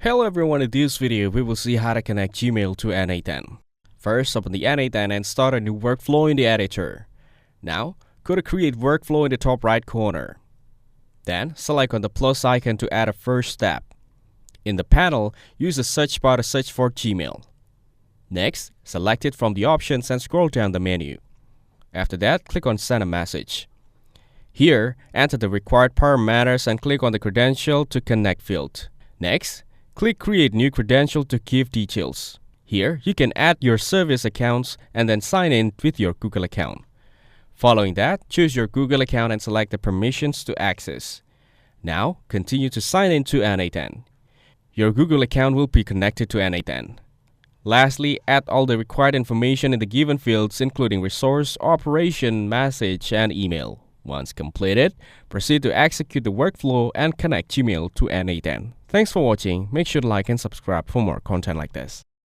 Hello everyone, in this video we will see how to connect Gmail to N8N. First, open the N8N and start a new workflow in the editor. Now, go to Create Workflow in the top right corner. Then, select on the plus icon to add a first step. In the panel, use the search bar to search for Gmail. Next, select it from the options and scroll down the menu. After that, click on Send a Message. Here, enter the required parameters and click on the Credential to Connect field. Next, click Create New Credential to give details. Here, you can add your service accounts and then sign in with your Google account. Following that, choose your Google account and select the permissions to access. Now, continue to sign in to N8N. Your Google account will be connected to N8N. Lastly, add all the required information in the given fields including resource, operation, message, and email. Once completed, proceed to execute the workflow and connect Gmail to N8N. Thanks for watching. Make sure to like and subscribe for more content like this.